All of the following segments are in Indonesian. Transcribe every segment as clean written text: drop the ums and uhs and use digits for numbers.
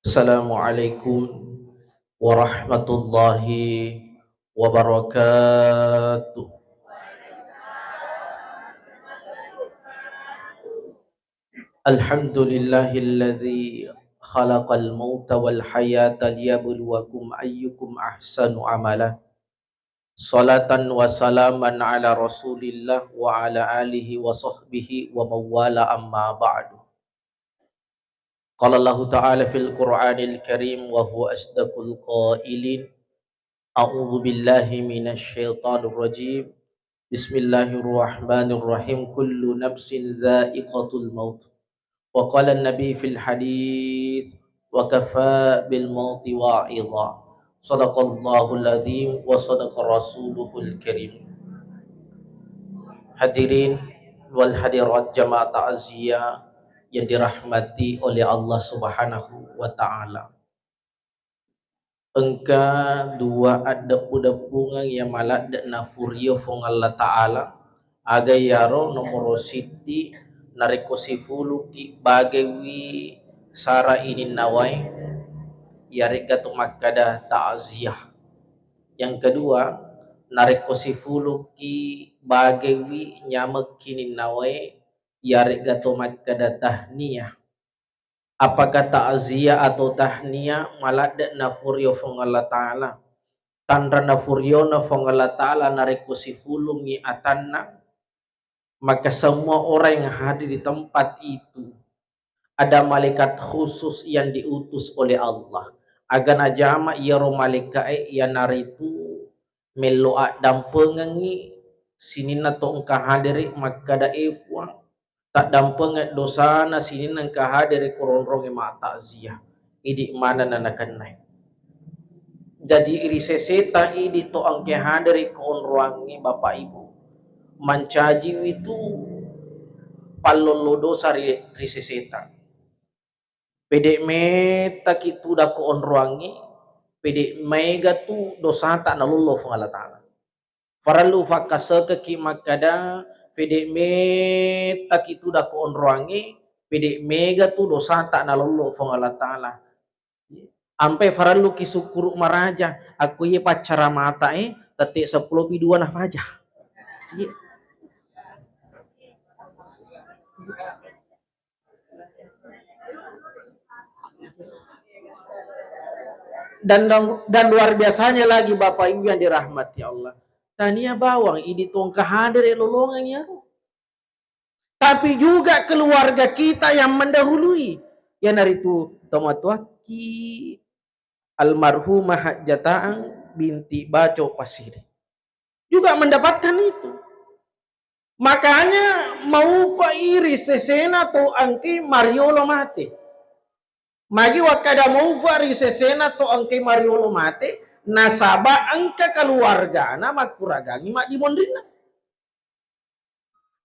Assalamualaikum warahmatullahi wabarakatuh. Alhamdulillahilladzi khalaqal mauta wal hayata liyabluwakum ayyukum ahsanu amala. Salatan wa salaman ala Rasulillah wa ala alihi wa sahbihi wa mawala amma ba'du. Qala Allah Ta'ala fil Qur'anil Karim wa huwa asdaqul qailin. A'udzu billahi minasy syaithanir rajim. Bismillahirrahmanirrahim. Kullu nafsin dha'iqatul maut. Wa qala an-nabi fil hadits wa kafa bil mauti wa'idha. Shadaqallahul azim wa sadaqa rasuluhul karim. Hadirin wal hadirat jamaah ta'ziyah yang dirahmati oleh Allah Subhanahu wa taala. Engka dua ada pudapungan yang malak dak nafurio fong Allah Ta'ala aga yaro nomor siti nariko sifulu ki bagewi sara ini nawai yari gatu makada ta'ziyah. Yang kedua nariko sifulu ki bagewi nyamek kini nawai yari gatu makada tahniyah. Apakah ta'ziyah atau tahniyah malada nafurio fong Allah Ta'ala tandra nafurio na fong Allah Ta'ala nariku sifulung ni atanna, maka semua orang yang hadir di tempat itu ada malaikat khusus yang diutus oleh Allah agar najama yaro malaikat yang naritu meloa dampengangi sinina to engka hadiri maka da ifwa tak dampengat dosa na sini nang kahadiri kurong-rong mata zia idi mana nanakan naik. Jadi iri seseta idi to ang kahadiri kurong-rong bapak ibu mancaji itu palolo dosa ri seseta. Pede meta kitu da kurong-rong pede mega tu dosa tak nalullo fong Allah Ta'ala. Faralu fakasaka ki makada pede meta kitu da ko onroangi pede mega tu dosa tak nalolo fong Allah Ta'ala. Ampe faralu ki sukuru maraja aku ye pacara mata tete 10 pi 2 nah faja. Dan luar biasanya lagi Bapak Ibu yang dirahmati Allah. Tania bawang ini tongka hadir lolongan ya. Tapi juga keluarga kita yang mendahului. Yang dari itu tomatuaki almarhumah Hajataang binti Baco Pasir. Juga mendapatkan itu. Makanya mau fairi sesena to angki Mariolo mate. Magi wakada mau fairi sesena to angki Mariolo mate. Nasaba angka keluarga nama kuragangi mak di mondrina.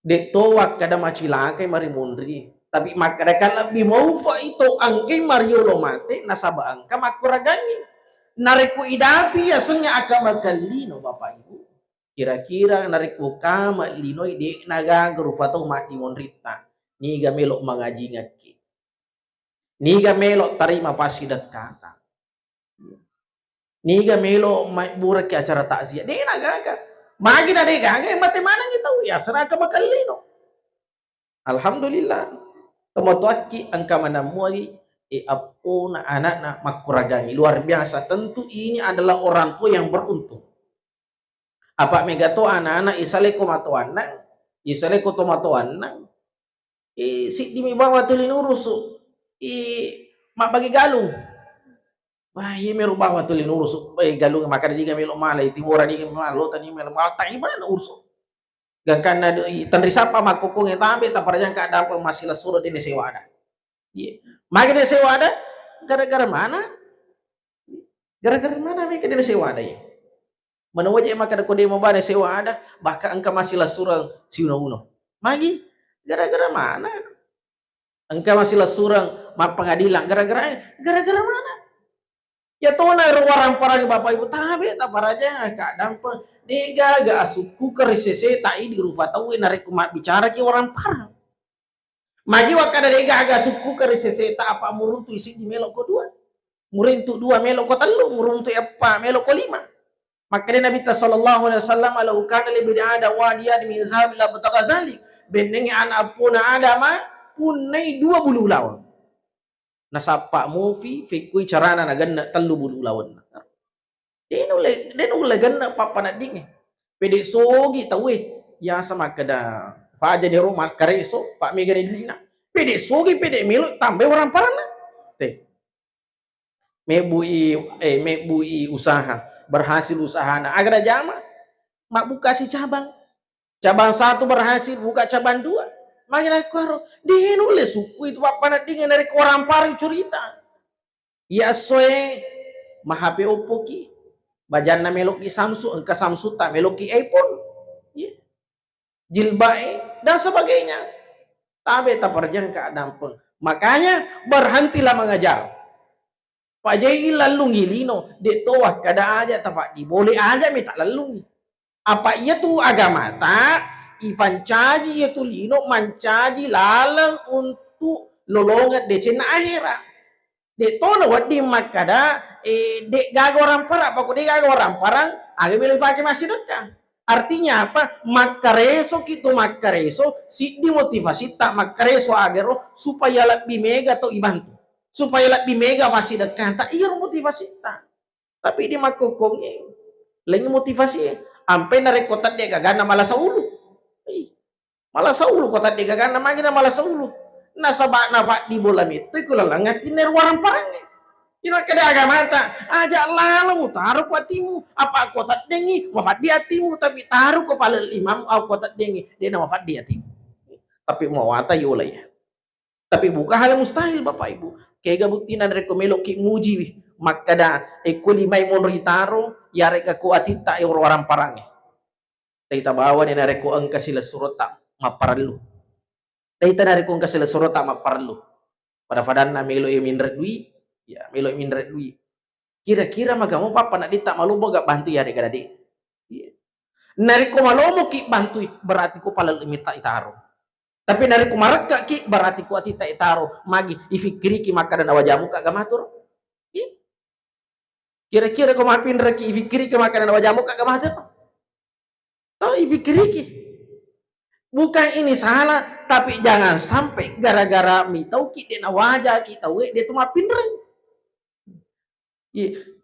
Dek to wakada macilake mari mondri. Tapi makada lebih mau fa itu angke Mariolo mate nasaba angka mak kuragangi. Nareku idapi ya senya akabakalino bapak ibu. Kira-kira nareku kama lino ide naga gerufato mak di mondrita. Niga melok mengaji ngaki. Niga melok tarima pasti dekata. Niga melo burak ke acara takziah. Dia nagaga. Magi na dega, mati mana kita ya seraka makalino. Alhamdulillah. Tomotuaki angka manamuai apo na anak na makuragangi. Luar biasa. Tentu ini adalah orang tua yang beruntung. Apa megato anak-anak isaleko matoanan, isaleko tomatoanan. Si dimi bawa tulinurusu. Mak bagi galung. Wah, iya meru bawa tu lin urus galung makan diga melo malai timora diga malo tani melo mata iba na urus. Gangkan na tanri sapa makukung tambe ta parajang ka ada masih lasuro di sewada. Iya. Magi di sewada gara-gara mana? Gara-gara mana mereka di sewada ya? Mana wajah makan kode mau bane sewada bahkan angka masih lasuro si uno. Magi gara-gara mana? Angka masih lasuro mak pengadilan gara-gara mana? Ya tona orang parang bapak ibu tabe ta paraja ka dampa nega ga asuku ke risese tai di rufa tau narik mak bicara ki orang parang. Magi wakada nega ga asuku ke risese ta apa murun tu isi di melok kedua. Murintu dua melok ko telu, muruntu apa melok ko lima. Makanya Nabi sallallahu alaihi wasallam ala ukana li bini adam wadiyan min zahab la butaqa dzalik benengi anak puna adama punai 20 lawan. Nasapa movie fikui carana na ganna 30 lawan. Den ule ganna papa na dingi. Pede sogi tawe ya sama kada faja di rumah kareso pak mega ni dina. Pede sogi pede melo tambah orang parana. Teh. Mebui usaha berhasil usaha na agar jama mak buka si cabang 1 berhasil buka cabang 2 makin aku dia nulis suku itu apa nanti dari orang paling cerita ya soe mah HP Oppo ki bajan na melok di Samsung ke Samsung tak melok ki iPhone ya. Jilbae dan sebagainya tapi tak perjang keadaan pun makanya berhentilah mengajar. Pak Jai lalu ngilino, dek toah kada aja tapak di boleh aja minta lalu. Apa ia tu agama tak? Ivan caji ia tu lino mancaji lalang untuk lolongan dek cina akhirat. Dek toh nawat di makada dek gaga orang parang, apa dek gaga orang parang, agak boleh pakai masih dekat. Artinya apa? Makareso gitu makareso si dimotivasi tak makareso agero supaya lebih mega atau ibantu. Supaya lebih mega masih dekat tak iya motivasi tak tapi dia makokongnya lain motivasi ampe nare kota dia gagana malah saulu kota dia gagana magina malah saulu nasabak nafak di bolam itu kula ngatin ner warang parangnya ina kada agama tak aja lalu taruh ku atimu apa kota dengi wafat di atimu tapi taruh ku pala imam au kota dengi dia na wafat di atimu tapi mau wata yola ya tapi bukan hal yang mustahil Bapak Ibu. Kaya buktinan reko melok ki muji makada limay mon ritaro ya reka ku atita orang parange. Kita bawa ni reko angka sila surota maparlu. Kita reko angka sila surota maparlu. Pada fadan na melo minre dui ya melo minre dui. Kira-kira magamu papa nak dita malumo gak bantu ya reka dadi. Nariko malomo ki bantu berarti ku pala limita itaro. Tapi dari kumaraka ki berarti ku atita itaro magi ifikri ki makanan awajamu kagak matur. Kira-kira kau mapin reki ifikri ki makanan awajamu kagak matur. Tahu ifikri ki. Bukan ini salah, tapi jangan sampai gara-gara mitau ki den awaja ki tahu dia tu mapin rek.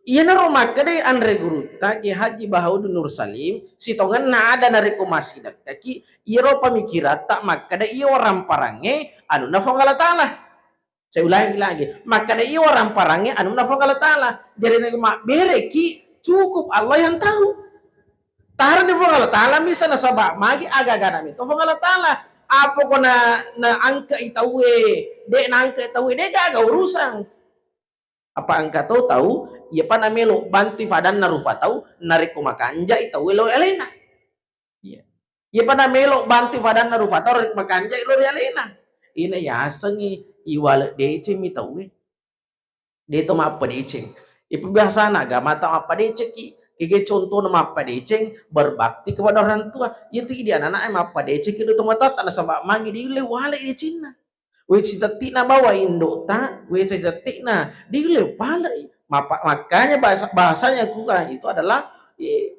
Iya naro makade Andre Guru ki Haji Bahaudun Nur Salim si tongan na ada nareko masih ki iro pemikiran tak makade iyo orang parange anu na fongala taala. Saya ulangi lagi makade iyo orang parange anu na fongala taala. Jadi mak bere ki cukup Allah yang tahu. Taharan di fongala taala bisa na sabak magi aga-aga nami to fongala taala. Apa ko na angka itawe de na angka itawe de gaga urusan. Apa angka tahu ya pana melo banti fadan narufa tahu nariko makanja itawe lo elena ya pana melo banti fadan narufa tahu makanja lo elena ini ya sengi iwala dece mi tahu de to mapa deceng ipu biasa agama ta apa deceki kige contoh nama apa deceng berbakti kepada orang tua itu ide anak-anak apa deceki itu mata tanah sama mangi di lewale decina we citati na bawa indo ta we citati na di lewale makanya bahasanya Quran itu adalah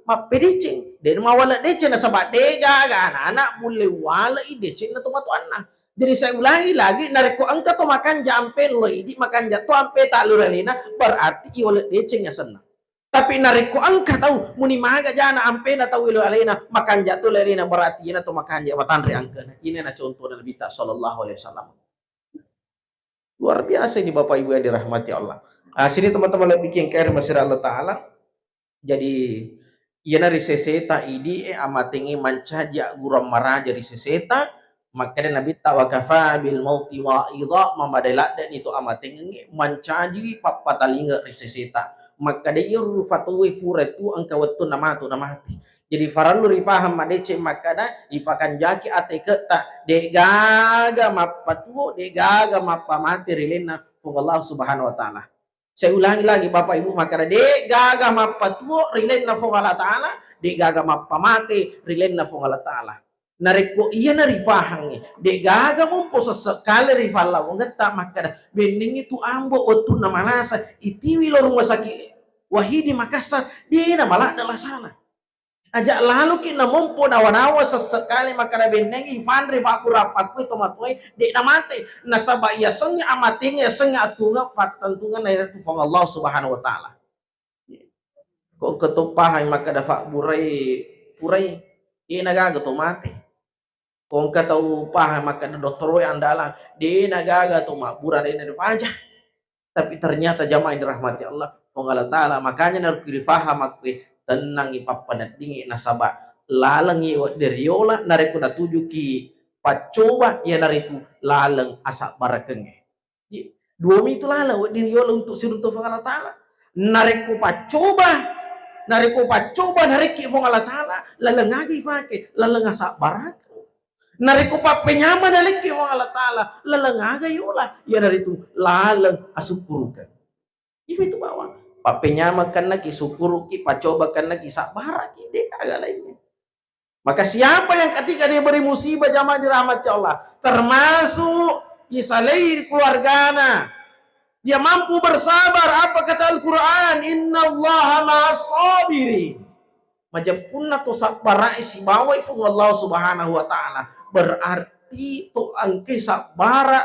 mapedicing dan mawala deceng na sabak dega anak-anak mulai wala ideceng na tumato anak. Jadi saya ulangi lagi nariko angka to makan jampe lo idi makan jatuh ampe tak luralina berarti iwala deceng ya senang. Tapi nariko angka tahu muni maga jana ampe na tahu ilo alena makan jatuh lerina berarti ina to makan jabatan re angka. Ini na contoh Nabi sallallahu alaihi wasallam. Luar biasa ini Bapak Ibu yang dirahmati Allah. Sini teman-teman lebih yang kaya masih Allah Ta'ala. Jadi, ia nari seseta ini amatingi mancaja guram marah jadi seseta. Makanya Nabi tawakafa bil mauti wa idha mamadailat dan itu amatingi mancaji papatalinga seseta. Maka dia rufatuwi furetu angkawatu namatu namati. Jadi faralu rifaham madece makana ifakan jaki ateke tak degaga mapatuo degaga mapamati rilena fung Allah Subhanahu wa taala. Saya ulangi lagi Bapak Ibu makana degaga mapatuo rilena fung Allah taala degaga mapamati rilena fung Allah taala. Nareko iya na rifahangi de gaga mo po sa sekali rifala wonga ta makada bening itu ambo otu na manasa itiwi lo rumah sakit wahidi Makassar dia na malah adalah sana aja lalu kita mompo nawa-nawa sesekali makada beneng ifandri faku rapaku itu matoi de na mate nasaba iya sengnya amatinya sengnya atunga patantunga na itu fong Allah Subhanahu wa taala kok ketupahan makada fa purai iya nagaga to mate kung katau paham maka dokter yang andalan di nagaga tuh makburan ini aja tapi ternyata jamaah yang dirahmati Allah Allah Ta'ala makanya harus difaham aku tenang ipapanat dingin nasabah lalang iwa deriola nariku natuju ki pacoba ya nariku lalang asak barakenge dua itu lalang deriola untuk siruntuh Allah Ta'ala nariku pacoba nariki Allah Ta'ala lalang agi fake lalang asak barak nariku papenyama daliki wa Allah Ta'ala lalangaga yola ya dari itu lalang asukurukan itu bawang papenyama kan lagi sukuruki pacoba kan lagi sabar ki dek agak lainnya maka siapa yang ketika dia beri musibah jamaah dirahmati Allah termasuk isalair keluargana dia mampu bersabar apa kata Al-Quran innallaha ma'as sabirin macam punna to sabar isi bawa itu Allah Subhanahu wa Ta'ala berarti to angke sabara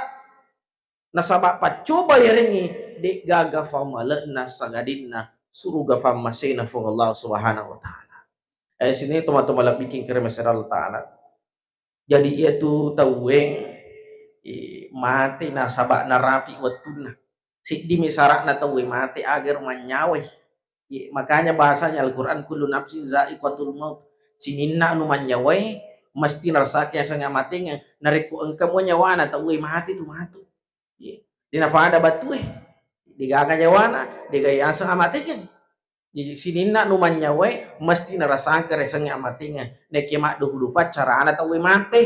nasaba pacoba yarengi de gaga famalna sagadinna suruga famasena fu Allah Subhanahu wa taala. Sini teman-teman la bikin kira Allah taala. Jadi itu taweng mati nasaba narafi watuna. Si di misarak na tawe mati agar manyawe. Makanya bahasanya Al-Qur'an kullu nafsin za'iqatul maut. Sininna anu manyawe mesti narasaki yang sangat matinya nariku engkau nyawana tak mati tu matu di nafada batu di gaga nyawana di gaya sang amatinya jadi sini nak numan nyawe mesti narasaki resangnya amatinya neki mak duhudupat cara anak tak mati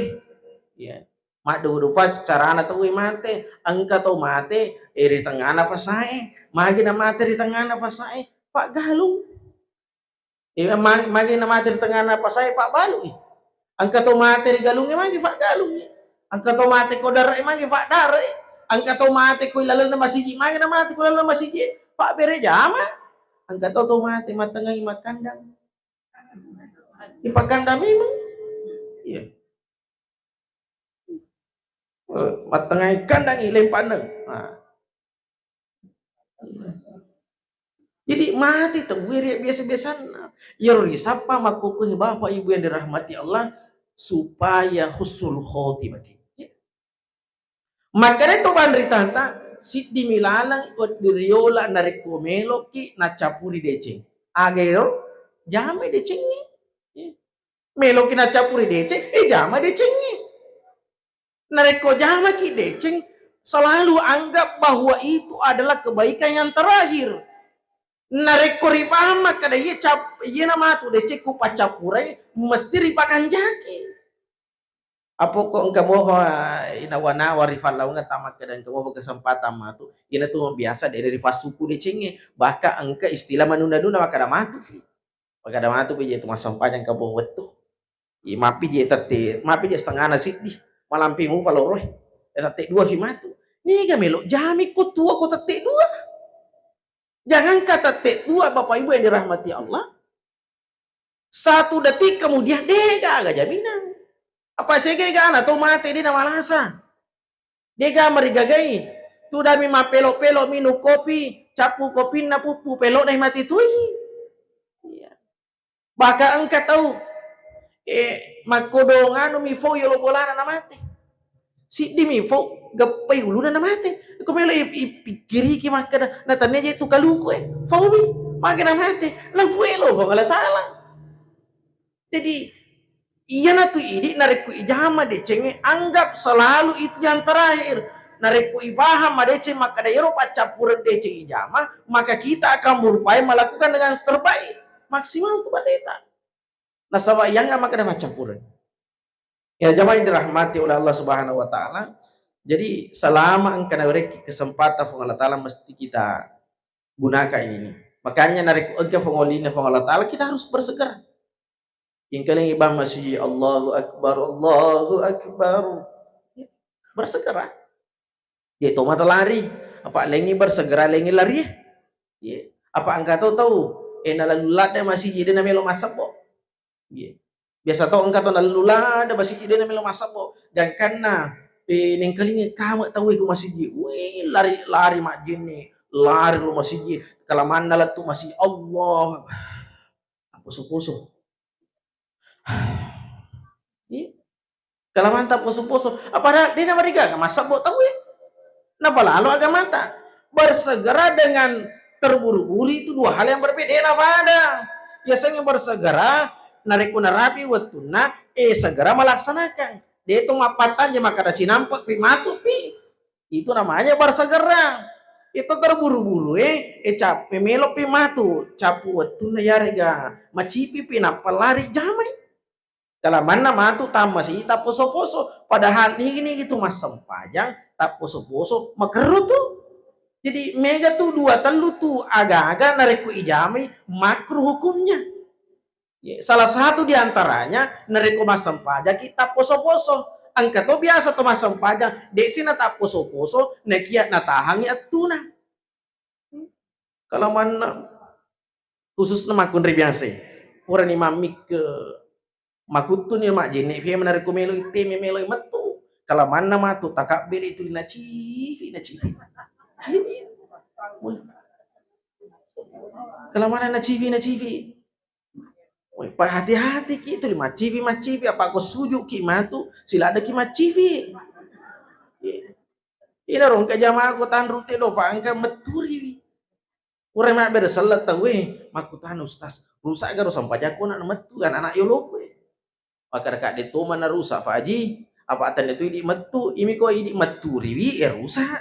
ya mak duhudupat cara anak tak mati engkau tau mati di tengah nafasai magi na mati di tengah nafasai Pak Galung magi na mati di tengah nafasai Pak Balu angka tomate galungnya magi Pak galung angka tomate ko darai magi Pak darai angka tomate ko ilalan na masiji magi na mati ko ilalan na masiji Pak bere jama angka tomate matangai makandang ipakandang memang iya matangai kandang ilempaneng nah. Jadi mati tuh biasa-biasa ya risapa makukuh bapak ibu yang dirahmati Allah supaya husnul khotimah. Ya. Makanya itu bandri tanta si dimilalang od diriola narekomelo ki na capuri deceng. Agero jame decengi. Ya. Melo ki na capuri deceng, jama decengi. Nareko jama ki deceng selalu anggap bahwa itu adalah kebaikan yang terakhir. Nareko ripama kada ye cap ye nama tu de ceku pacapurai mesti ripakan jaki apo ko engka boho ina wana warifan launga tamak kada engka boho kesempatan matu ina tu biasa dari fasuku de cenge bahkan engka istilah manunda-nunda makada matu fi makada matu pe je tu masampanya engka boho wetu i mapi je setengah na sidi malampi mu faloroh tete dua himatu ni ga melo jami ko tua ko tete dua. Jangan kata dua bapak ibu yang dirahmati Allah. 1 detik kemudian dega agak jaminan. Apa sih gak atau mati di nama lasa. Dega merigagai. Tu dami ma pelo-pelo minum kopi, capu kopi na pupu pelo na mati tui. Baka engkau tahu makodongan mi fo yolo bolana na mati. Si di mi fo gapai uluna na mati. Kumela ipikiri ki makana natanya je tu kaluko faumi makana mati la fuelo ko Allah taala jadi iya na tu ini nariku ijama de cenge anggap selalu itu yang terakhir nariku ibaham madece maka daero pacapuran de cenge ijama maka kita akan berupaya melakukan dengan terbaik maksimal tu bateta nasaba yang maka ada pacapuran ya jamaah yang dirahmati oleh Allah Subhanahu wa taala. Jadi selama engkau narik kesempatan fong Allah Ta'ala mesti kita gunakan ini. Makanya narik engkau fong Allah Ta'ala kita harus berseger. Yang kalian ibam masih Allahu Akbar, Allahu Akbar. Bersegera. Dia tahu mata lari. Apa lengi bersegera lengi lari? Ya. Apa engkau tahu? Lalu lada masih jadi namelo masak po. Ya. Biasa tahu engkau lalu lada masih jadi namelo masak po. Dan karena neng kalinya kamu tahu itu masih jadi. Wih lari lari mak jini. Lari lu masih jadi. Kalau mana lah tuh masih Allah. Puso-puso. Kalau mantap puso-puso. Apa dia nama riga? Masak po tahu ya? Napa lalu agak mata bersegera dengan terburu-buru itu dua hal yang berbeda. Napa ada biasanya bersegera nariku narapi watuna segera melaksanakan dia itu mapatan aja maka ada cinampak primatu pi itu namanya bersegera itu terburu-buru capek melo primatu capu watuna ya rega macipi pinapa lari jamai kalau mana matu tambah sih tak poso-poso padahal ini gitu mas sempajang tak poso-poso makerut tuh jadi mega tuh dua telu tuh agak-agak nariku ijami makruh hukumnya ya, salah satu diantaranya nariku mas sempajang kita poso-poso angka tuh biasa tuh mas sempajang dek sini tak poso-poso nekiat natahangi atuna kalau mana khusus nama kunri biasa orang imamik ke makutun ya mak jenek fia menarik melo ite melo metu kalau mana matu takak beri itu na civi kalau mana na civi woi pak hati-hati ki itu lima civi apa kau sujuk ki matu sila ada ki civi ini rong ke jamaah aku tan rute do pak angka meturi urang mak bersalat tahu makutan ustaz rusak garo sampai jago nak metu kan anak yolo maka dekat itu mana rusak faji apa atan itu di metu imi ko idi maturi wi rusak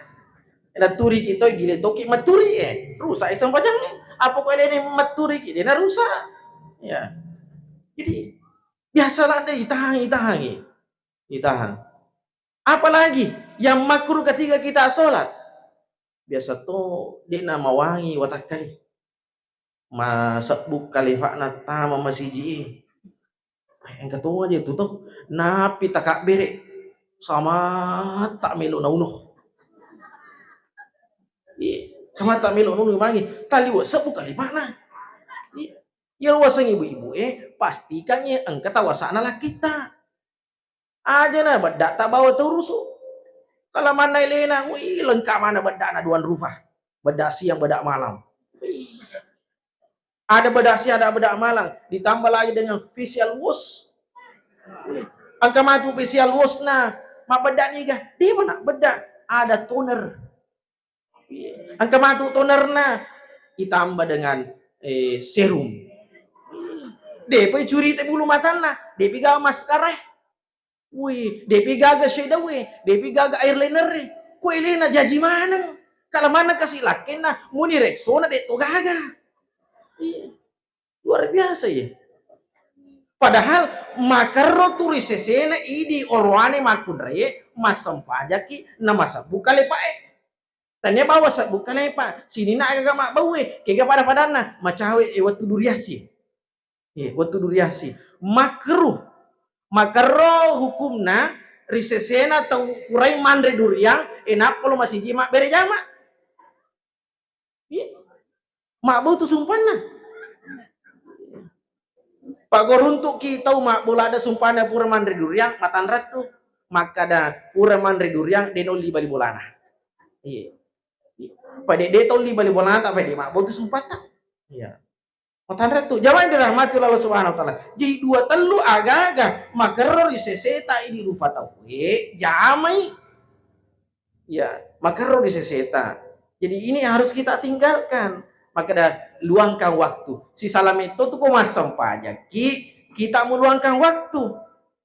ena turi kita gile toki maturi rusak isang pajang ni apa ko ini maturi gile na rusak ya jadi biasalah deh itahan apalagi yang makruh ketika kita sholat biasa tuh dia nama wangi watak kali masabuk kalifakna tama masiji yang ketua aja itu tuh napi takak bere sama tak melo naunuh sama tak melo naunuh mangi tali wasa bukan di mana ya wasang ibu-ibu pastikan ya engkau tawasana lah kita aja nah bedak tak bawa terusu kalau mana elena wih lengkap mana bedak na duan rufah bedak siang bedak malam ada bedak siang ada bedak malam ditambah lagi dengan facial wash angka matu facial wash na mak bedak ni kah dia mana bedak ada toner angka matu toner na ditambah dengan serum depe curi te bulu matana depe ga maskara wih depe gaga shade we depe gaga eyeliner ko elena jaji mana kalau mana kasih lakin na muni Rexona de to gaga luar biasa ya padahal makarro turisesena idi orwane makudre masampajaki na masabu kale pae tanya bawa sabu kale pa sini na agak mak bawe kega pada padana macawe waktu duriasi waktu duriasi makruh makarro hukumna risesena atau kurai mandre duriang enak kalau masih jima bere jama mak bau tu sumpana Pak Goruntuk kita mak bola ada sumpana pura mandre duriang matan ratu maka ada pura mandre duriang denoli bali bolana iya pada dia tahu li bali bolana tak pada mak bau tu sumpana iya matan ratu jangan dirahmati Allah Subhanahu wa taala jadi dua telu aga-aga makaror iseseta ini rupa tahu jamai ya makaror iseseta jadi ini harus kita tinggalkan maka dah luangkan waktu si salam itu tuh kok masam pajak kita meluangkan waktu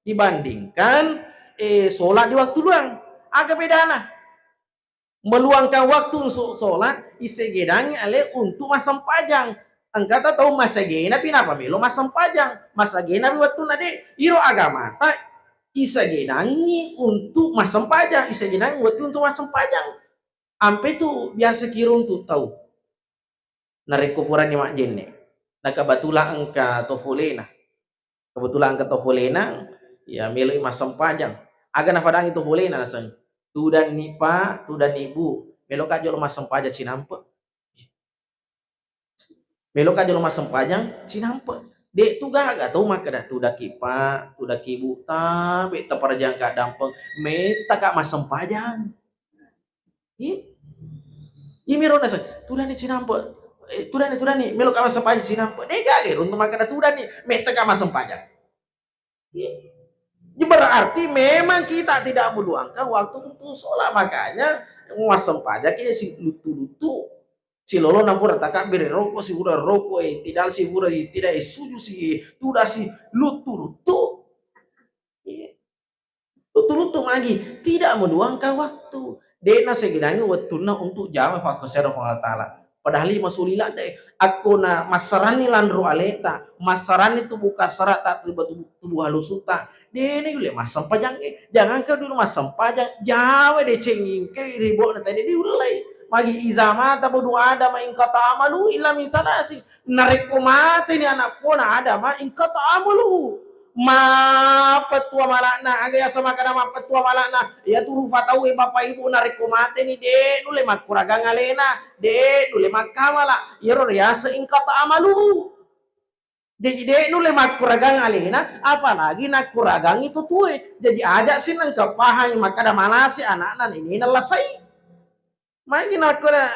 dibandingkan sholat di waktu luang agak beda nah meluangkan waktu untuk sholat isegedang ale untuk masam pajang angkata tahu masa gena pinapa melo masam pajang masa gena waktu nade iro agama tak isagenangi untuk masam pajang isagenangi waktu untuk masam pajang ampe tu biasa kira untuk tahu nareko pura ni mak jenne nakabatulah angka tofulena kebetulan ke Tofolena ya melo mas sempajang aga na padang itu boleh na san tu dan ni pa tu dan ibu melo ka jolo mas sempajang sinampe melo ka jolo mas sempajang sinampe dek tu gaga tu maka dah tu dah kipa tu dah kibu ta be ta parjang ka dampeng meta ka mas sempajang i mero na san tu dan ni sinampe tu dan ni melo ka mas sempajang sinampe dek gaga untuk maka dah tu dan ni meta ka mas sempajang. Ya, berarti memang kita tidak meluangkan waktu untuk sholat, makanya nguasem pajak ya si lutu-lutu si lolo nampura takak bere rokok si udah rokok tidak si udah tidak suju si udah si lutu-lutu lutu-lutu lagi tidak meluangkan waktu dena segedanya waktunya untuk jama fakir Allah Ta'ala padahal masulila deh aku na masarani landro aleta masarani itu buka serat tak tubuh halusuta dene gule masam pajang jangan kau dulu masam pajang jawa de cenging ke ribo na tadi diulai magi izama ta bodu ada ma in kata amalu illa min salasi narekomate ni anak pona ada ma in kata amalu ma petua malakna agaya sama kada ma petua malakna ya turu fatau bapak ibu narekomate ni de dule makuraga ngalena de dule makamala yero ya seingkat amalu jadi nu lemak kuragang alina apalagi nak kuragang itu tuh jadi ada sih nang kepahan maka ada malasi anak-anak ini nalasai makin aku ada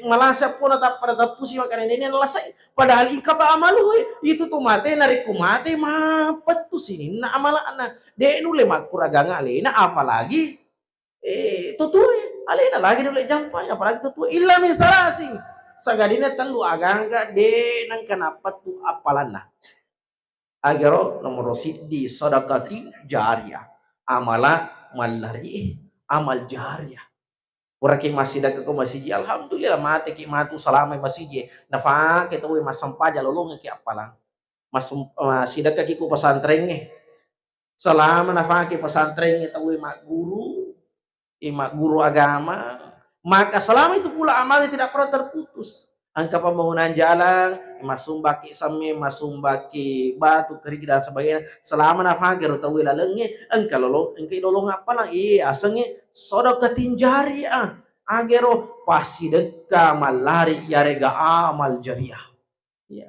malasi pun atau pada tapusi makan ini nalasai padahal ikata amalu itu tuh mate nariku mate mapet tuh sini na amala anak de nu lemak kuragang alina apalagi tutu alina lagi dulu jampai apalagi tutu illa min salasin sagadina telu agangga de nang kenapa tu apalana agaro nomor siddi sadaqati jariyah amala malari amal jariyah ora ki masih dak ko masih alhamdulillah mate ki matu salama masih nafa kita we masampaja lolong ki apalang masih dak ki ku pesantren selama nafa ki pesantren kita we mak guru agama maka selama itu pula amalnya tidak pernah terputus angka pembangunan jalan masumbaki sami masumbaki batu kerigi dan sebagainya selama nafagir atau wilalengnya angka lolong apa lah asengnya sodokatin jariah agero pasti deka malari yarega amal jariah ya.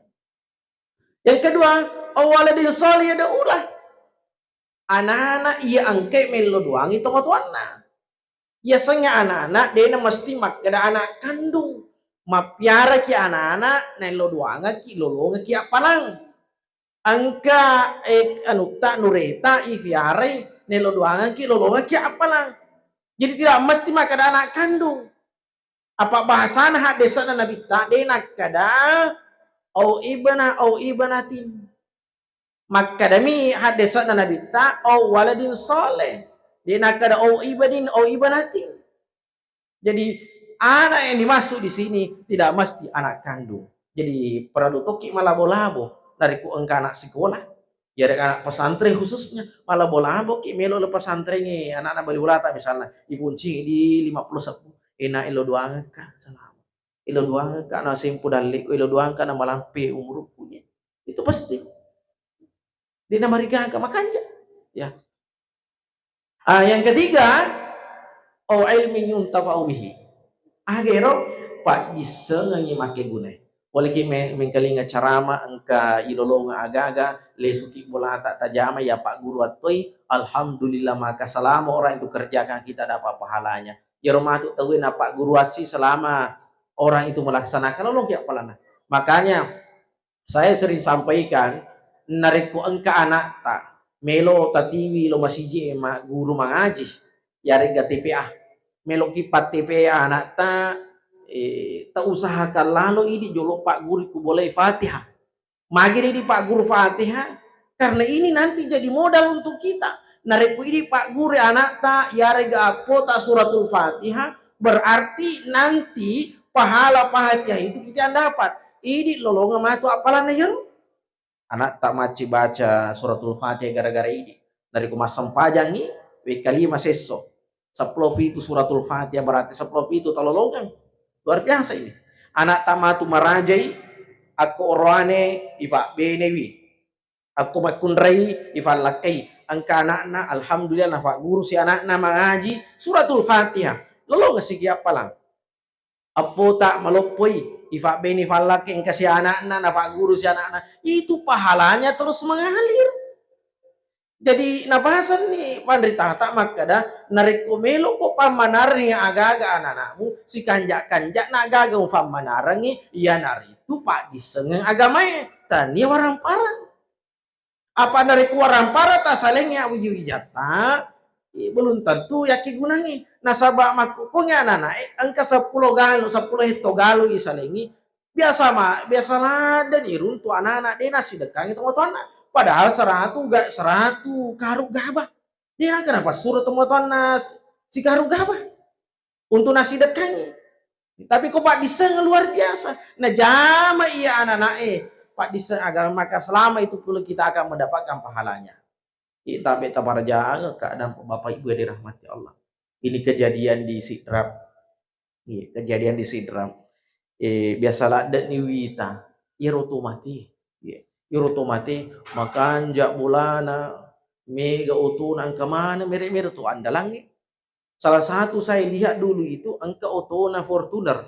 Yang kedua awaladin solih ada ulah anak-anak ia angke melo doang itu matuanna biasanya anak-anak dia mesti ada anak kandung mapiara ki anak-anak nelo doanga ki lolonga ki apalang angka anu tak nureta ifiare nelo doanga ki lolonga ki apalang jadi tidak mesti ada anak kandung apa bahasana hak desa na nabi tak dena kada au ibnatin makadami hak desa na nabi tak au waladin soleh dena kada au ibnatin jadi anak yang dimasuk di sini tidak mesti anak kandung. Jadi produk toki malah bolabo dari ku engka anak sekolah. Ya anak pesantren khususnya malah bolabo ki melo le pesantren anak-anak baliulata misalnya ibu cing di 50 sepuh enak ilo doang ka salam. Ilo doang ka na simpu dalik ilo doang ka na malampe umur punya. Itu pasti. Di nama riga ka makanja. Ya. Yang ketiga, au ilmi yuntafa'u bihi agero pak bisa ngangi make guna boleh ki mengkalinga carama engka ilolonga aga-aga lesuki bola tak tajama ya pak guru atoi alhamdulillah maka selama orang itu kerjakan kita dapat pahalanya ya rumah tu tahu pak guru asi selama orang itu melaksanakan lolong ya palana makanya saya sering sampaikan nariku engka anak tak melo tatiwi lo masih mak guru mengaji ya rega TPA meloki TPA anak tak usahakan lalu ini jolo pak guru ku boleh Fatihah magin ini pak guru Fatihah karena ini nanti jadi modal untuk kita nareku ini pak guru anak tak ya rega tak suratul Fatihah berarti nanti pahala Fatihah itu kita dapat ini lolongan matu apalan ya anak tak maci baca suratul Fatihah gara-gara ini dari kumasam pajang ini kali maseso seplofi itu suratul Fatihah berarti seplofi itu tololongan luar biasa ini anak tamatu marajai aku orane iba benewi Aku makundrai ifalakai angka anak-anak alhamdulillah nafa guru si anak-anak mengaji suratul Fatihah. Lolo ngasih apalang. Apo tak malopoi ifa beni falake yang kasih anak-anak nafa guru si anak-anak itu pahalanya terus mengalir. Jadi nabahasan ni pandrita tak makada narekomelo ko pamanarang aga-aga anak-anakmu si kanjak-kanjak na agaga pamanarangi iya naritu pak disengeng agamanya tani warang parang apa dari kuarang para tak salingnya uji wijata belum tentu yakin gunangi nasabak maku punya anak angka 10 galu isalingi biasa lah dan irun tu anak-anak dia nasi dekang itu motor anak padahal 100 karung gabah dia kenapa suruh tu motor nas si karung gabah untuk nasi dekang tapi kok Pak Disa luar biasa. Nah jama iya anak-anak Pak Disa agar maka selama itu pula kita akan mendapatkan pahalanya. Kita beta para jaga keadaan Bapak Ibu yang dirahmati Allah. Ini kejadian di Sidrap. Kejadian di Sidrap. Biasalah ada niwita. Iroto mati. Iroto mati. Makan jak bulana. Mega utunan kemana. Mere-mere tu andalangi. Salah satu saya lihat dulu itu angka Otona Fortuner.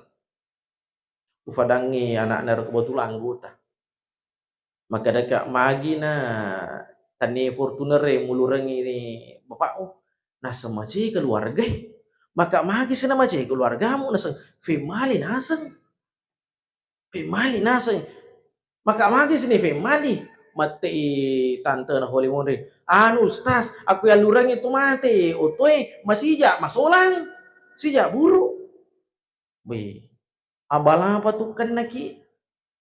Ufadangi anak-anak kebetulan anggota. Maka dekat magi na tani Fortuner mulurangi ni bapak nah semaci keluarga. Maka magi sana maci keluargamu nasa family nasang. Family nasang. Maka magi sini family mati tante na holy monre anu ustaz aku yang lurang itu mati otoy masija masolang sija buru be abala apa tuh kan naki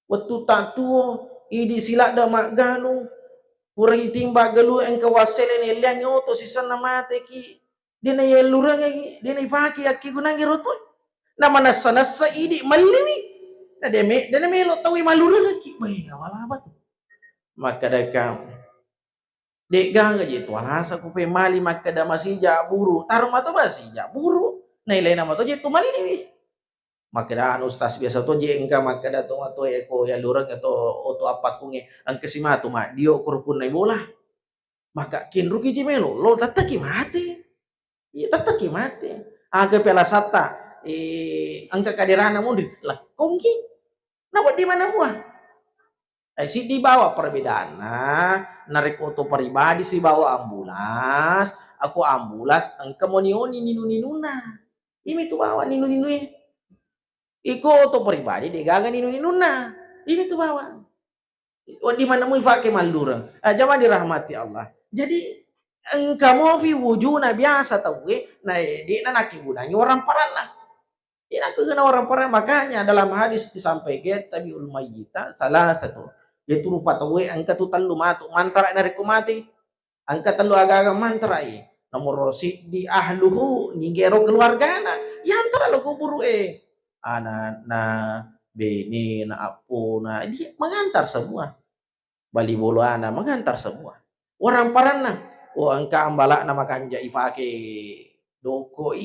waktu tak tuo idi sila da maganu pura itimba galu en kawasele ni liang to sisan na mate ki dina ye lurang dina ipaki aki gunangi roto na manasa idi maliwi na deme lo tawi malurang ki bay abala apa tuh maka dakam dek ganga je tu alasa ku pe mali maka da masija buru tarma to masija buru na ile nama to je tu mali maka da anu ustaz biasa to je engka maka da to eko ya lurang atau oto apa kunge ang kesimatu ma dio kurpun na bola maka kin ruki je melo lo tataki mati iya tataki mati aga pela sata angka kadirana mundi lah kongki na di mana mua si di bawah perbedaan narik auto pribadi si bawa ambulans aku ambulans angka monioni ninu-ninuna ini tuh bawa ninu-ninu iko auto pribadi degaga ninu-ninuna ini tuh bawa di mana mu ifake maldurang jama dirahmati Allah jadi engka mo fi wujuna biasa tau nah di nanaki gunanya orang parana ini aku kena orang parana makanya dalam hadis disampaikan tabi ulmayyita salah satu yaitu fatwa angka tu talu matu mantara dari kumati angka talu aga-aga mantara nomor si di ahluhu nigero keluargana yang antara lo kuburu anak na beni na apo na dia mengantar semua bali bolo ana mengantar semua orang parana angka ambala nama kanja ifake doko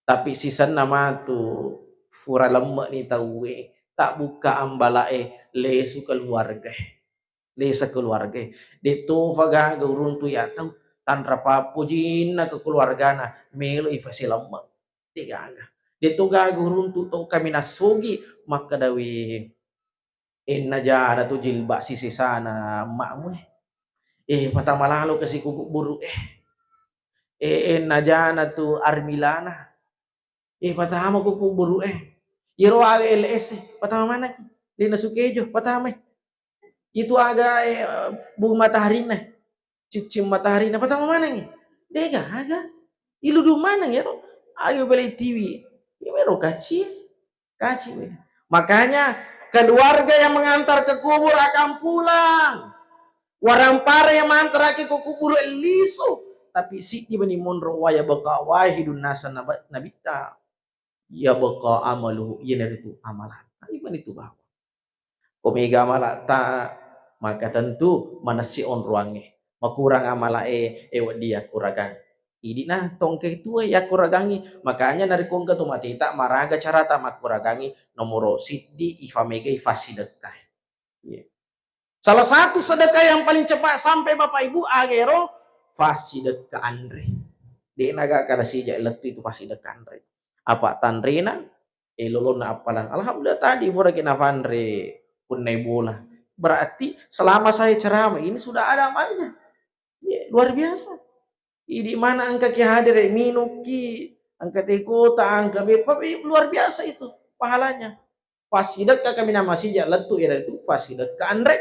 tapi sisan nama tu fura lemak ni tahu tak buka ambala lesu keluarga lesa keluarga deto faga gaurun tu ya tahu tanra papo jinna ke keluarga na melo ifasi lemak tiga deto ga gaurun tu to kami nasogi maka dawi inna jana tu jilba sisi sana makmu patama lalo kasi kuku buru inna jana tu armilana patama kuku buru Iro aga LS, patama mana? Di nasukejo, patama. Itu aga bunga matahari na. Cicim matahari na, patama mana ni? Dega aga. Iludu mana ya? Ayo beli TV. Imero kaci. Makanya keluarga yang mengantar ke kubur akan pulang. Warang para yang mengantar ke kubur lisu. Tapi si ibni monro waya baka wahidun nasa nabita. Ya baka amalu ya dari itu amalan iman itu bahwa komega amala ta maka tentu manasi on ruangnya makurang amala dia kuragang ini nah tongke itu ya kuragangi makanya dari kongka tu mati tak maraga cara ta makuragangi nomor siddi ifamega ifasi dekai Salah satu sedekah yang paling cepat sampai Bapak Ibu agero fasidek Andre. Di naga kada sija letu itu fasidek Andre. Apa tandrena lolon na apalan. Alhamdulillah tadi fora kina Andre pun bola. Berarti selama saya ceramah ini sudah ada amalnya. Ya, luar biasa. Di mana angka ki hadir minuki, angka tekota, angka bepa, luar biasa itu pahalanya. Fasidak kami nama sija letu ya itu fasidak ke Andre.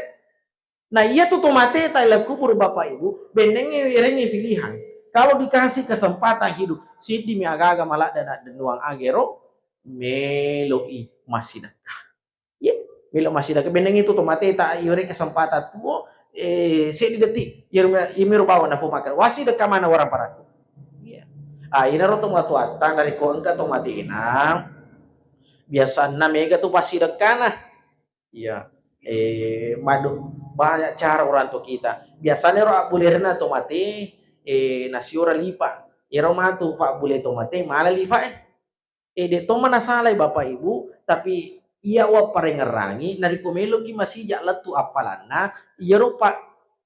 Nah iya tuh tomate tayla kubur Bapak Ibu, benengnya irengi pilihan. Kalau dikasih kesempatan hidup, sidi mi agaga malak dan nuang agero, meloi masih dekat. Ya, melo masih dekat. Beneng itu tomate tak iure kesempatan tuh, sedi detik, imiru bawa nak makan. Wasi dekat mana orang paraku. Ya. Ini roto matuatan dari ko engka tomate inang. Biasa na mega tuh pasti dekat nah. Ya. Madu banyak cara orang tua kita. Biasanya roh bulirna tomate nasi ora lipa. Ero matu pak bule tomate malah lipa de toma nasalay Bapak Ibu tapi iya wa parengerangi nari komelo gi masih jak letu apalana iya ro pak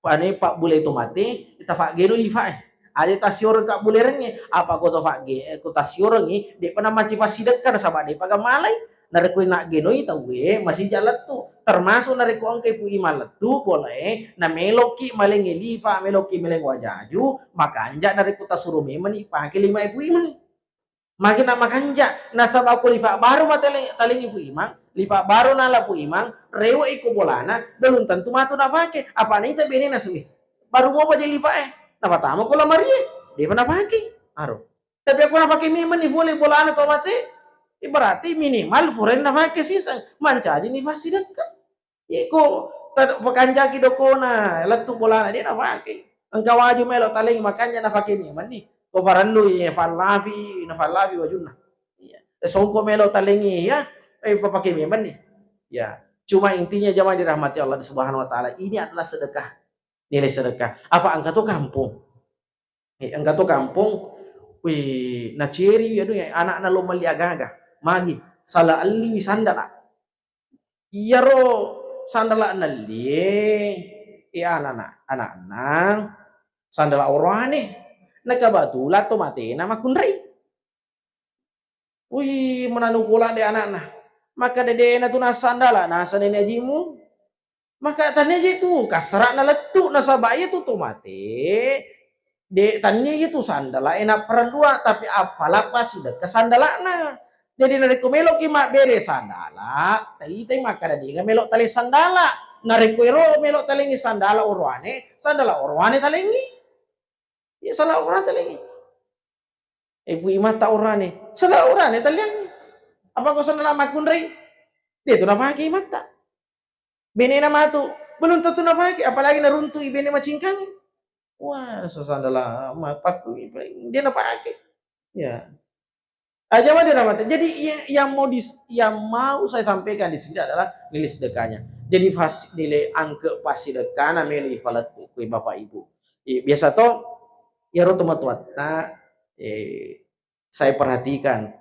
pane pak bule tomate kita pak geno lipa ada tasior kak bulerenge apa ko to pak ge ko tasior ngi de pana maci pasidekar sama de paga malay nari ko nak geno ita we masih jak letu termasuk nari ko angke pu imal letu boleh na meloki malenge lipa meloki meleng wajaju maka anja nari ko tasuru memani pakai 5 ibu iman makin nak makanja nasab aku lifa baru talingi pu imang lifa baru nala pu imang rewa iko bolana belum tentu matu na pake apa nih tapi ini nasui baru mau baca lifa na pertama ko lamari dia pernah pake aro tapi aku na pake miman ni boleh bolana to mate berarti minimal foreign na pake sisa mancaji ni fasidak iko pakanja ki dokona letu bolana dia na pake engkau waju melo talingi makanya na pake miman nih ko faranlu ya falafi na falafi wajunna ya songko melo talengi ya pakai memang nih ya cuma intinya jamaah dirahmati Allah Subhanahu wa taala ini adalah sedekah nilai sedekah apa angka tuh kampung angka tuh kampung wih na ceri ya ya anak na lo mali agaga magi sala alli sandala iya ro sandala nali anak sandala orane nagkabatulat tomate na makunray. Uy, mananungkulan de anak na. Maka dede na to nasandala, nasa neneji mo. Maka tanya itu kasara na letu na sabaya to tomate. De tanya itu sandala enak perandua tapi apalah pas sudah kesandala na. Jadi nareko melok mak bere sandala, tay maka dadi nga melok tali sandala. Nareko ero melok talingi sandala orwane talingi. Ya salah orang talingi. Ibu imata orane. Salah orane talingi. Apa kau salah makunray? Dia tu na pakai mata. Bene na matu. Belum tentu na pakai. Apalagi naruntu ibene macingkang. Wah, sasandala mapaku. Dia na pakai. Ya. Aja mah dia. Jadi yang mau saya sampaikan di sini adalah nilai sedekahnya. Jadi nilai angka pasti sedekah namanya falat Bapak Ibu. Biasa toh ya rotomat nah saya perhatikan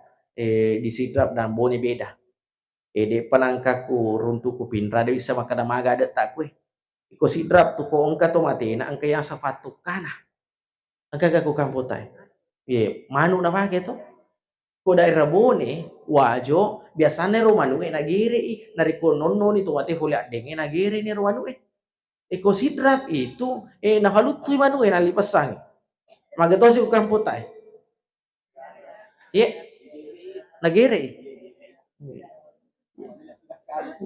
di sidrap dan bone beda de panangkaku runtuku pinra de bisa makada maga ada tak kue iko sidrap tu ko angka to matena angka yang safatuk kana angka gaku kamputai manu na pake to ko daerah bone wajo biasanya romanu na giri nariko nonno ni to mate folia denge na giri ni romanu iko sidrap itu nakalutu manu nalipasang magatosi ko kamputay. Iya. Nagiri.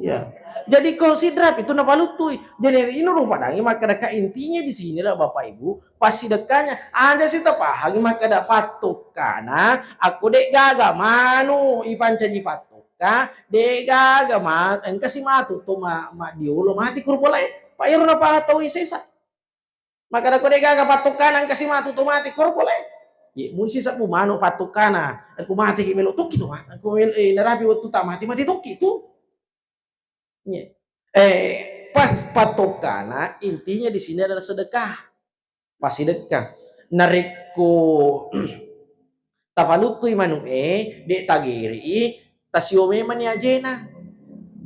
Ya. Jadi kalau sidrap itu napalutuy. Jadi ini rupa dangi maka intinya di sini lah Bapak Ibu, pasti dekanya aja sih tapahagi maka ada fatukana aku dek gaga manu ipan caji fatuka dek gaga engka si matu to ma diulo mati kurpolay. Pak Iru napa tahu isesa. Maka ako dek gaga fatukana engka si matu to mati kurpolay. Muni sa pumano patukana aku mati ki melo tuki to aku narabi waktu tamati mati tuki tu. Pas patokana intinya di sini adalah sedekah. Pas sedekah. Nariko tapalutoy manu de tagiri tasiome mani ajena.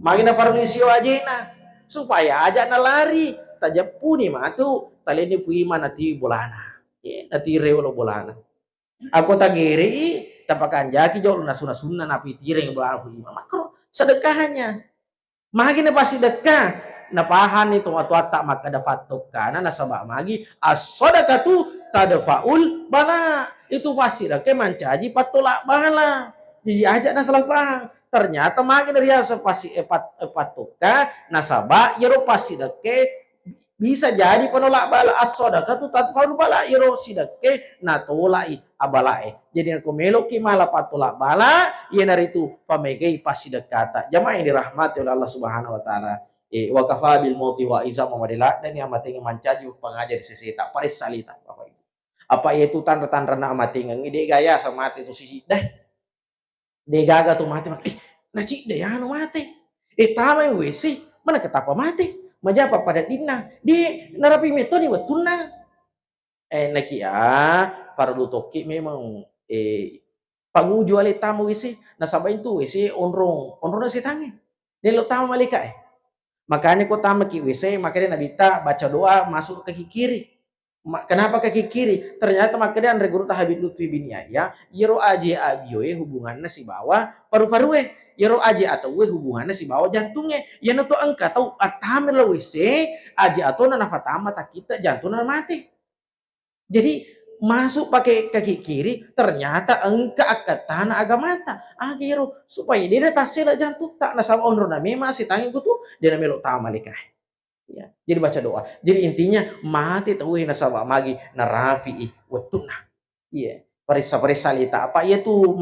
Magina parmisio ajena. supaya aja na lari tajap puni matu taleni pui mana ti bolana nati rewolo bolana aku tagiri tapakan jaki jauh nasuna napi tireng bolana pui makro sedekahnya magina pasti dekah napahan itu waktu tak maka dapat kana nasabak magi as-sadaqatu tadfaul bala itu pasti dah ke mancaji patolak bala jadi aja nasalah bang ternyata makin dari pasti epat toka nasabak yero pasti dah ke bisa jadi penolak bala as-sadaqatu tadfaul bala yero sidake natolai abalae jadi aku meloki malah patolak bala ia naritu pamegai pasti dekata jamaah yang dirahmati oleh Allah Subhanahu wa taala wa kafa bil mauti wa iza mamadila dan yang mati mancaji pengajar sisi tak paris salita Bapak Ibu apa itu tanda-tanda nak mati ngide gaya sama mati itu sisi dah de gaga tuh mati naci deh anu mati tama WC mana ketapa mati majapa pada dinna di narapi metode watuna naki parlu toki memang panguju ale tamu WC nasabay itu WC onrong na si tangi nilo tamu malika makanya kau tamu ki WC makanya nabita baca doa masuk kaki kiri kenapa kaki kiri ternyata makanya andre guru Habib Lutfi bin Yahya yero aje abioe hubungannya si bawah paru-paru yero aje atau hubungannya si bawah jantungnya ya nuto angka tahu atame lo WC aje atau na nafatama tak kita jantungnya mati jadi masuk pakai kaki kiri ternyata engka akan tanah agama tak agero supaya dia tasela jantung tak nasab onro na memang si tangi tuh dia melok tamalika ya jadi baca doa jadi intinya mati tahu nasab magi narafi watuna iya parisa lita apa itu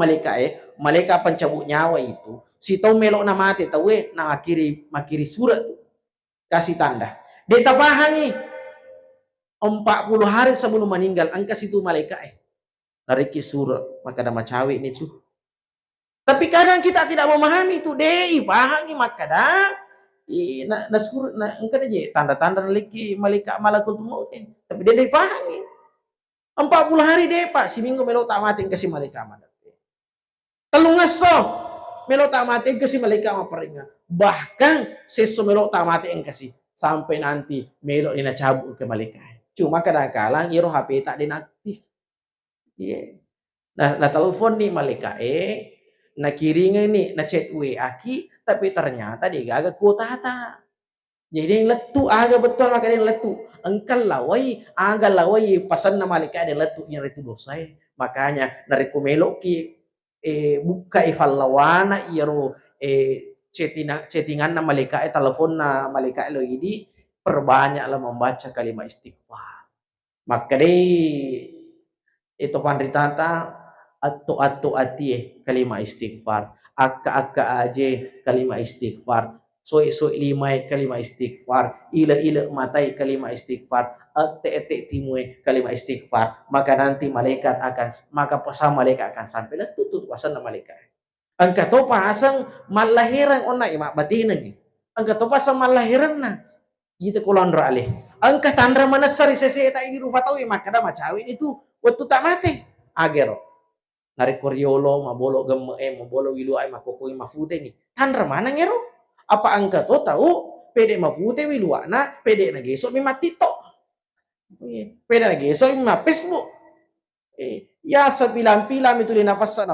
malaikat pencabut nyawa itu si tahu melok na mati tahu na makiri surat kasih tanda dia tapahangi 40 hari sebelum meninggal angka situ malaikat nariki surat maka nama cawe ini tuh tapi kadang kita tidak memahami itu deh pahami maka dah na surat na engkau aja tanda-tanda nariki malaikat malakul maut tapi dia pahami 40 hari deh pak si minggu melo tak mati kasih malaikat mati telung ngeso melo tak mati kasih malaikat maperingat bahkan seso melo tak mati kasih sampai nanti melo dina cabut ke malaikat cuma kadang-kadang iro HP tak dinaktif yeah. Nah telepon nih malaikat na kiringan nih na chat aki tapi ternyata dia agak kuota tak jadi yang letu agak betul maka dia letu engkau lawai agak lawai pasan na malaikat dia letu yang itu dosa makanya dari kumelo ki buka ifalawana iro chattingan na malaikat telepon na malaikat lo ini perbanyaklah membaca kalimat istighfar. Maka itu pandritata atau kalimat istighfar. Akka aje kalimat istighfar. Soy limai kalimat istighfar. Ila matai kalimat istighfar. Ate timue kalimat istighfar. Maka nanti malaikat pesan malaikat akan sampai tutut pasan malaikat. Angka to pasang malahiran onna imak batinanya. Angka to pasang malahiran na. Gitu kolondra alih angka tandra mana sari seseta ini rupa tahu maka dah macawin itu waktu tak mati agero narik koryolo mabolo mabolo wilu ay makokoi mafute ni tandra mana ngero apa angka to tahu pede mafute wilu ana pede na geso mi matito pede na geso mi Facebook ya sepilam-pilam itu nafasa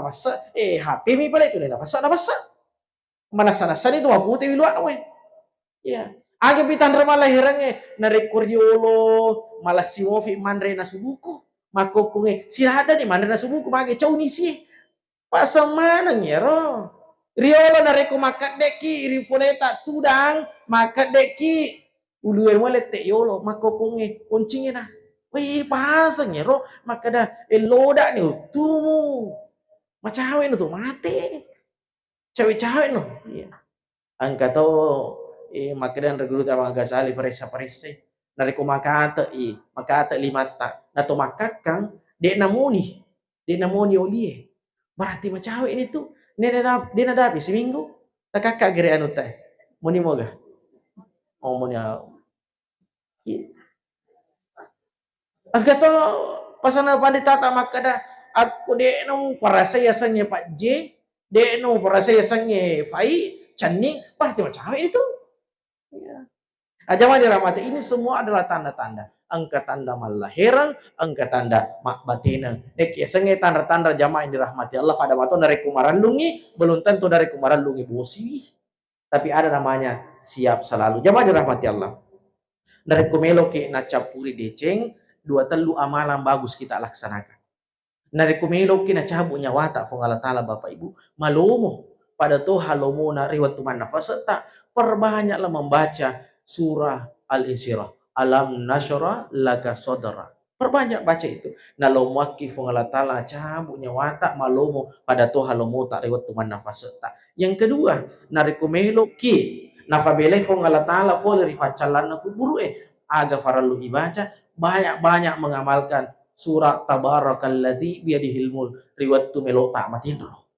HP mi pala itu nafasa mana sana itu mafute wilu ana ya Aga pitan malah herangnya narik koryolo malah si wofi mandre na subuku makokunge silada di mandre na subuku mage cau nisi pasang manang yero riolo narik ko makat deki rifoleta tudang makat deki uluwe wale te yolo makokunge kuncingnya na wih pasang yero makada eloda ni tumu macawe no tuh mati cawe-cawe no iya angka to makanya regulu kama gasali paresa dari ko makata limata na to makakang de namoni olie berarti macawe ini tuh dia nadapi seminggu takaka gere anu teh moni moga moni agak to pasana pandita makada aku de no parasa yasannya Pak J de no parasa yasannya Fai Cani pasti macawe itu ya. Jamaah dirahmati, ini semua adalah tanda-tanda. Angka tanda malaheran, angka tanda mak batinang. Nek sengai tanda-tanda jamaah yang dirahmati Allah pada waktu dari kumaran lungi, belum tentu dari kumaran lungi bosi. Tapi ada namanya siap selalu. Jamaah dirahmati Allah. Dari kumelo ke nacapuri deceng, dua telu amalan bagus kita laksanakan. Dari kumelo ke nacabu nyawata fungala tala Bapak Ibu, malomo pada to halomo na riwat tuman nafasata, perbanyaklah membaca surah Al-Insyirah. Alam nasyara laka sodara. Perbanyak baca itu. Nalomaki fungala tala cabu nyawata malomo pada to halomo tak riwat tuman nafasata. Yang kedua, nari kumelo ki nafabele fungala tala fole rifacalan kuburu aga faralu ibaca banyak-banyak mengamalkan surat tabarakalladzi biyadihil mulk riwat tu melo tak matindro.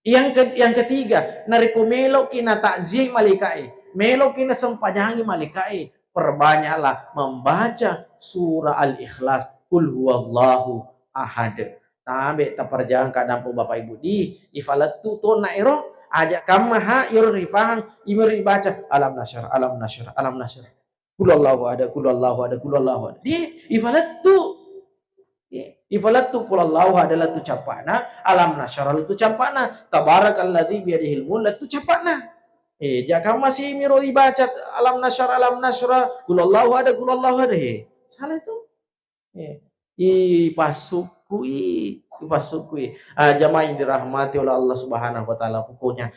Yang ketiga, nariku melo kina takziah malaikai, melo kina sempanyangi malaikai, perbanyaklah membaca surah Al-Ikhlas, kul huwallahu ahad. Tabe taparjang kadang po Bapak Ibu di ifalatu to nairo ajak kamaha iro rifahang imir baca alam nasyar alam nasyar alam nasyar. Kulallahu ada kulallahu ada kulallahu ada. Di ifalatu Ifalatu qulallahu adalah tu capana, alam nasyara tu capana, tabarakalladzi biyadihil mulk tu capana. Jaka masih miro ibacat alam nasyara, qulallahu ada salah itu. Ipasukui. Jamaah yang dirahmati oleh Allah Subhanahu wa taala, pokoknya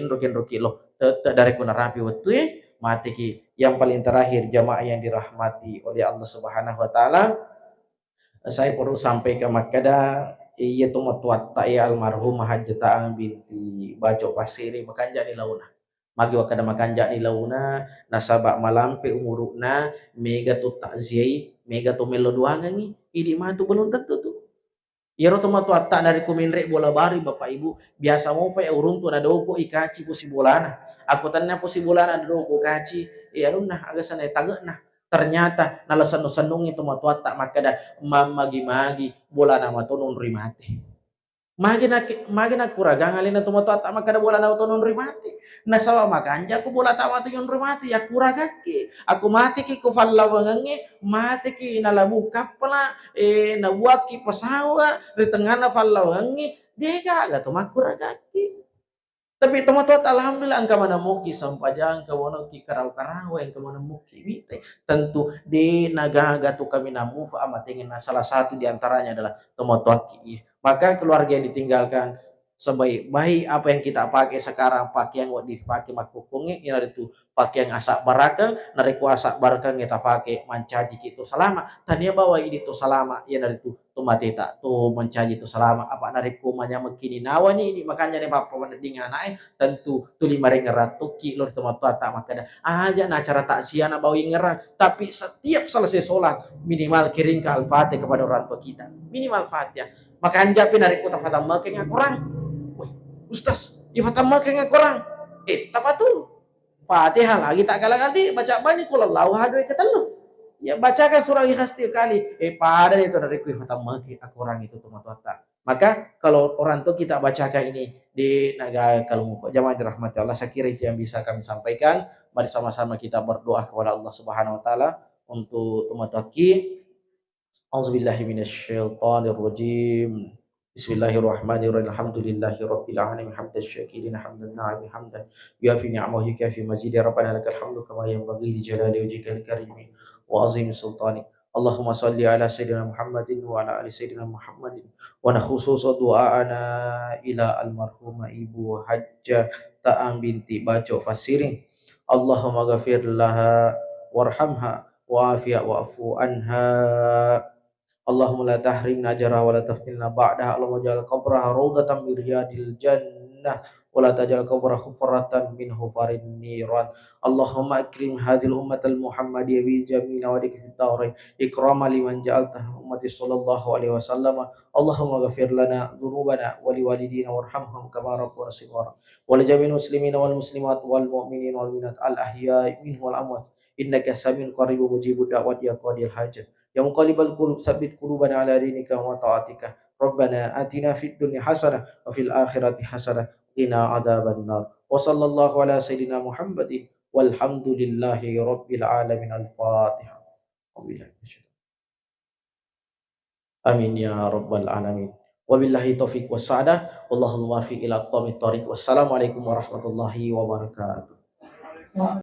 rokin lo dari kuna rapi waktu mati ki. Yang paling terakhir jamaah yang dirahmati oleh Allah Subhanahu wa taala, saya perlu sampaikan makada iya tu matuat ya almarhum hajata binti baco pasiri makanja ni launa magi wakada makanja ni launa nasaba malampe umuruna mega tu takziai mega tu meloduangan ni ini mah tu belum tentu tu ya roto matuat tak dari kuminre bola bari Bapak Ibu biasa mau pa urun tu na doko ikaci pusi bolana aku tanya pusi bolana doko kaci ya runah agak sana tagak nah ternyata nalasan-sanung itu matuat tak makada magi-magi bola nama tonon rimate magi na kuragang alina tu matuat tak makada bola nama tonon rimate nasawa makanja aku bola tak matu yon rimate ya kuragaki aku mati ki ku fallawangange mati ki nalabu kapla nabuaki pasawa di tengah na fallawange deka gato makuragaki tapi teman-teman alhamdulillah angka mana muki sampajang angka mana ki karau-karau angka mana muki bite tentu di naga tu kami namu fa amatingin salah satu diantaranya adalah teman-teman ki maka keluarga yang ditinggalkan sebaik-baik apa yang kita pakai sekarang pakaian yang dipakai makukungnya ini itu pakaian asak barakang nariku asak barakang kita pakai mancaji itu selama tania bawa ini tuh selama ya dari itu tumateta tuh mencaji itu selama apa nariku manya mekini nawani ini makanya nih bapak dengan anak tentu tu lima ratu ki lor teman tua tak makanya aja nah cara tak siana bawa ngerang tapi setiap selesai sholat minimal kirim ke al-fatih kepada orang tua kita minimal fatihah maka anjapin nariku tak fatah makanya kurang Ustaz, ifatama kaya kurang. Tapatul. Fatihah lagi tak kalah kali baca banyak kalau lau hadoi ketelu. Ya bacakan surah Ikhlas 3 kali. Pada itu dari ifatama kita kurang itu tuh mata. Maka kalau orang tua kita bacakan ini di negara kalau jamaah dirahmati Allah, saya kira itu yang bisa kami sampaikan. Mari sama-sama kita berdoa kepada Allah Subhanahu wa taala untuk tumataki. Auzubillahi minasyaitonirrajim. Bismillahirrahmanirrahim. Alhamdulillahi rabbil alamin hamdan syakirin hamdan na'im hamdan yafi ni'amahu kafi mazidi rabbana lakal hamdu kama yanbaghi li jalali wajhikal karim wa azim sultanik. Allahumma salli ala sayyidina Muhammadin wa ala ali sayyidina Muhammadin wa nakhususu du'aana ila almarhumah ibu Hajjah Ta'am binti Baco Fasirin. Allahumma ghafir laha warhamha wa'afiya wa'fu anha. Allahumma la tahrimna ajraha wa la taftinna ba'daha. Allahumma ja'al qabraha rawdatan min riyadil jannah wa la taj'al qabraha hufratan min hufarin niran. Allahumma akrim hadhil ummatal muhammadiyah bi jamil nawadika fid darain ikrama liman ja'altahu ummati sallallahu alaihi wasallam. Allahumma ghafir lana dhunubana wa liwalidina warhamhum kama rabbuna shighara wa li jami'il muslimina wal muslimat wal mu'minin wal mu'minat al ahya'i minhum wal amwat innaka samiun qaribun mujibud da'wati ya qadil hajat. Ya muqallibal qulub tsabbit qulubana ala dinika wa ta'atika. Rabbana atina fid dunya hasanah wa fil akhirati hasanah qina adzabannar. Wa sallallahu ala sayidina Muhammadin walhamdulillahi rabbil alamin. Al-Fatihah. Amin ya rabbal alamin. Wabillahi taufiq wassadah. Wallahul muwaffiq ila aqwamit thoriq. Wassalamualaikum warahmatullahi wabarakatuh.